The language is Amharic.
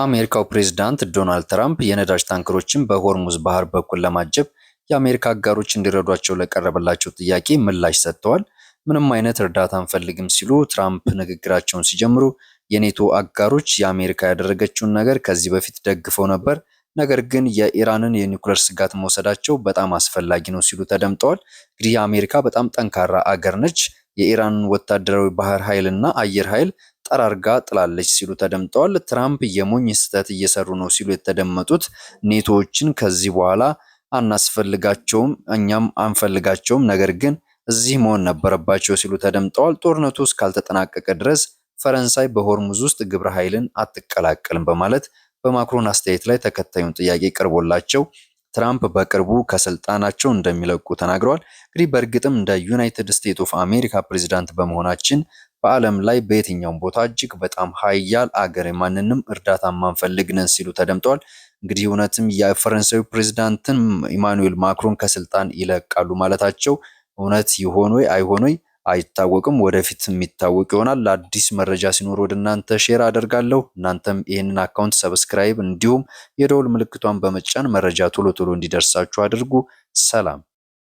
አሜሪካው ፕሬዝዳንት ዶናልድ ትራምፕ የነዳጅ ታንከሮችን በሆርሙዝ ባህር በኩል ለማጀብ የአሜሪካ አጋሮች እንዲረዷቸው ለቀረበላቸው ጥያቄ ምላሽ ሰጥተዋል። ምንም አይነት እርዳታ አንፈልግም ሲሉ ትራምፕ ንግግራቸውን ሲጀምሩ፣ የኔቶ አጋሮች የአሜሪካ ያደረገችውን ነገር ከዚህ በፊት ደግፈው ነበር፣ ነገር ግን የኢራንን የኒውክሌር ስጋት መውሰዳቸው በጣም አስፈላጊ ነው ሲሉ ተደምጠዋል። እንግዲህ የአሜሪካ በጣም ጠንካራ አገር ነች፣ የኢራንን ወታደራዊ ባህር ኃይልና አየር ኃይል ጠራርጋ ጥላለች ሲሉ ተደምጠዋል። ትራምፕ የሞኝ ስህተት እየሰሩ ነው ሲሉ የተደመጡት ኔቶዎችን ከዚህ በኋላ አናስፈልጋቸውም፣ እኛም አንፈልጋቸውም፣ ነገር ግን እዚህ መሆን ነበረባቸው ሲሉ ተደምጠዋል። ጦርነቱ እስካልተጠናቀቀ ድረስ ፈረንሳይ በሆርሙዝ ውስጥ ግብረ ኃይልን አትቀላቀልም በማለት በማክሮን አስተያየት ላይ ተከታዩን ጥያቄ ቀርቦላቸው ትራምፕ በቅርቡ ከስልጣናቸው እንደሚለቁ ተናግረዋል። እንግዲህ በእርግጥም እንደ ዩናይትድ ስቴትስ ኦፍ አሜሪካ ፕሬዝዳንት በመሆናችን በዓለም ላይ በየትኛውም ቦታ እጅግ በጣም ሀያል አገር ማንንም እርዳታ ማንፈልግ ነን ሲሉ ተደምጠዋል። እንግዲህ እውነትም የፈረንሳዩ ፕሬዝዳንትን ኢማኑኤል ማክሮን ከስልጣን ይለቃሉ ማለታቸው እውነት ይሆን ወይ አይሆን ወይ አይታወቅም። ወደፊት የሚታወቅ ይሆናል። አዲስ መረጃ ሲኖር ወደ እናንተ ሼር አደርጋለሁ። እናንተም ይህንን አካውንት ሰብስክራይብ እንዲሁም የደውል ምልክቷን በመጫን መረጃ ቶሎ ቶሎ እንዲደርሳችሁ አድርጉ። ሰላም።